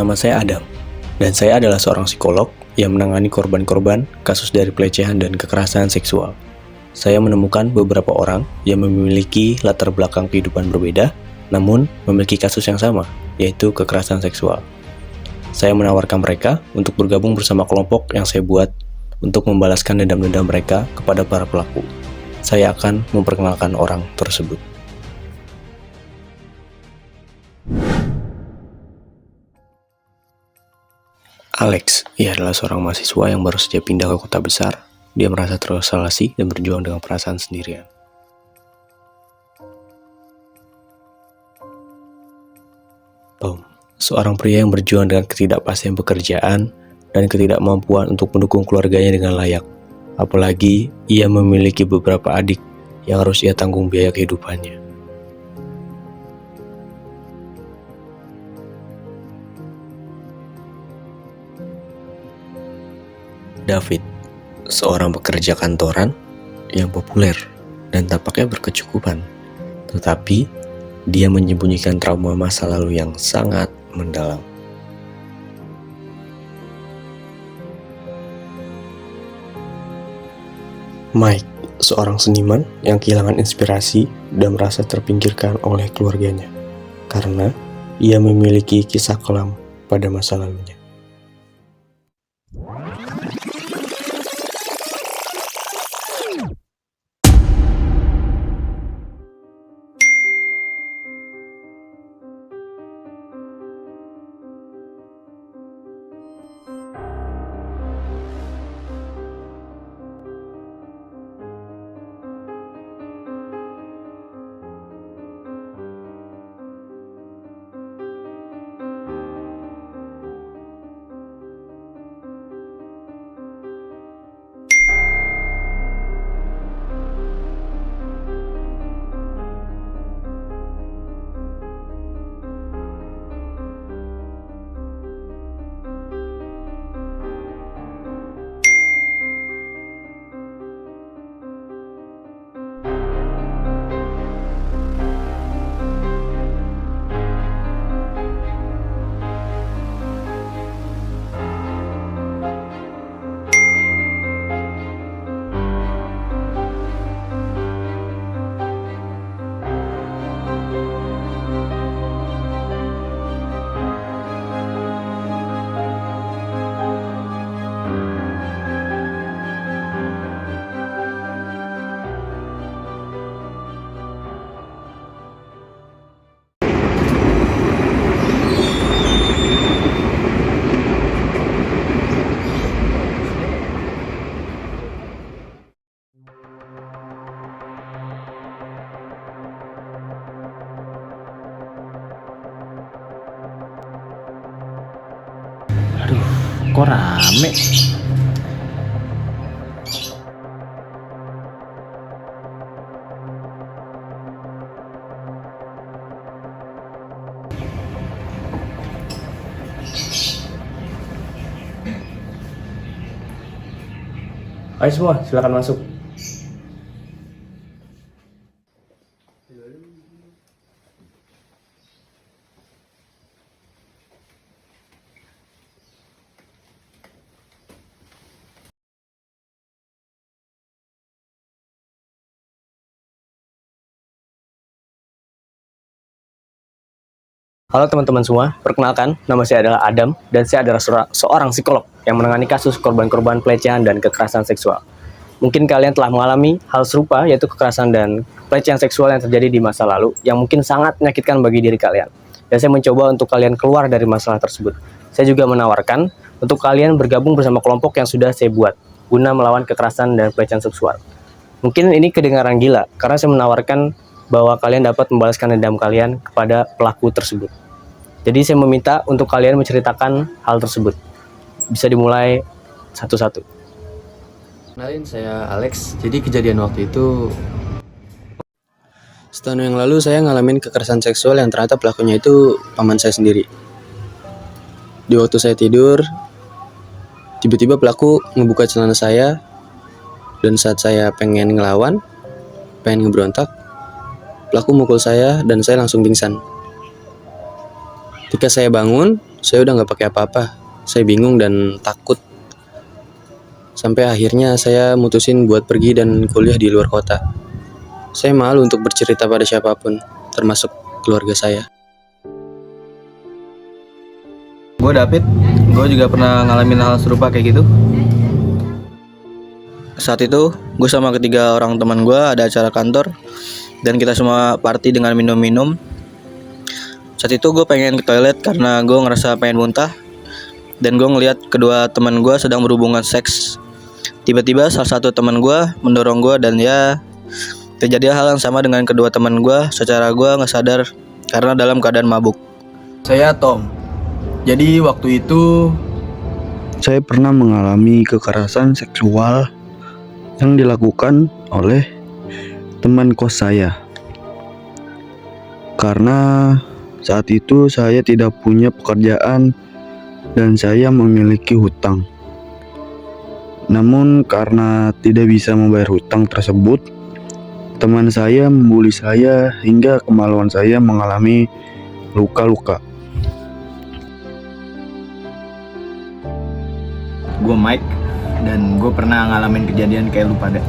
Nama saya Adam, dan saya adalah seorang psikolog yang menangani korban-korban kasus dari pelecehan dan kekerasan seksual. Saya menemukan beberapa orang yang memiliki latar belakang kehidupan berbeda, namun memiliki kasus yang sama, yaitu kekerasan seksual. Saya menawarkan mereka untuk bergabung bersama kelompok yang saya buat untuk membalaskan dendam-dendam mereka kepada para pelaku. Saya akan memperkenalkan orang tersebut. Alex, ia adalah seorang mahasiswa yang baru saja pindah ke kota besar. Dia merasa terisolasi dan berjuang dengan perasaan sendirian. Boom. Seorang pria yang berjuang dengan ketidakpastian pekerjaan dan ketidakmampuan untuk mendukung keluarganya dengan layak. Apalagi ia memiliki beberapa adik yang harus ia tanggung biaya kehidupannya. David, seorang pekerja kantoran yang populer dan tampaknya berkecukupan, tetapi dia menyembunyikan trauma masa lalu yang sangat mendalam. Mike, seorang seniman yang kehilangan inspirasi dan merasa terpinggirkan oleh keluarganya karena ia memiliki kisah kelam pada masa lalunya. Kok rame? Ayo semua, silakan masuk. Halo teman-teman semua, perkenalkan, nama saya adalah Adam dan saya adalah seorang psikolog yang menangani kasus korban-korban pelecehan dan kekerasan seksual. Mungkin kalian telah mengalami hal serupa, yaitu kekerasan dan pelecehan seksual yang terjadi di masa lalu, yang mungkin sangat menyakitkan bagi diri kalian. Dan saya mencoba untuk kalian keluar dari masalah tersebut. Saya juga menawarkan untuk kalian bergabung bersama kelompok yang sudah saya buat, guna melawan kekerasan dan pelecehan seksual. Mungkin ini kedengaran gila, karena saya menawarkan bahwa kalian dapat membalaskan dendam kalian kepada pelaku tersebut. Jadi saya meminta untuk kalian menceritakan hal tersebut. Bisa dimulai satu-satu. Kenalin, saya Alex. Jadi kejadian waktu itu setahun yang lalu saya ngalamin kekerasan seksual yang ternyata pelakunya itu paman saya sendiri. Di waktu saya tidur, tiba-tiba pelaku ngebuka celana saya, dan saat saya pengen ngelawan, pengen ngeberontak, pelaku mukul saya dan saya langsung pingsan. Ketika saya bangun, saya udah nggak pakai apa-apa. Saya bingung dan takut. Sampai akhirnya saya mutusin buat pergi dan kuliah di luar kota. Saya malu untuk bercerita pada siapapun, termasuk keluarga saya. Gue David, gue juga pernah ngalamin hal serupa kayak gitu. Saat itu, gue sama ketiga orang teman gue ada acara kantor, dan kita semua party dengan minum-minum. Saat itu gue pengen ke toilet karena gue ngerasa pengen muntah, dan gue ngeliat kedua teman gue sedang berhubungan seks. Tiba-tiba salah satu teman gue mendorong gue dan ya terjadi hal yang sama dengan kedua teman gue secara gue nggak sadar karena dalam keadaan mabuk. Saya Tom. Jadi waktu itu saya pernah mengalami kekerasan seksual yang dilakukan oleh teman kos saya. Karena saat itu saya tidak punya pekerjaan dan saya memiliki hutang. Namun karena tidak bisa membayar hutang tersebut, teman saya membuli saya hingga kemaluan saya mengalami luka-luka. Gue Mike dan gue pernah ngalamin kejadian kayak lu pada.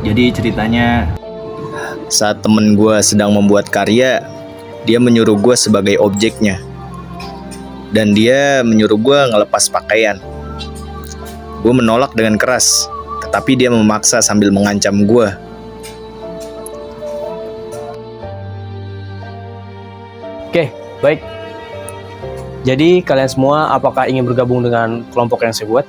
Jadi ceritanya saat temen gue sedang membuat karya, dia menyuruh gue sebagai objeknya. Dan dia menyuruh gue ngelepas pakaian. Gue menolak dengan keras, tetapi dia memaksa sambil mengancam gue. Oke, baik. Jadi kalian semua apakah ingin bergabung dengan kelompok yang saya buat?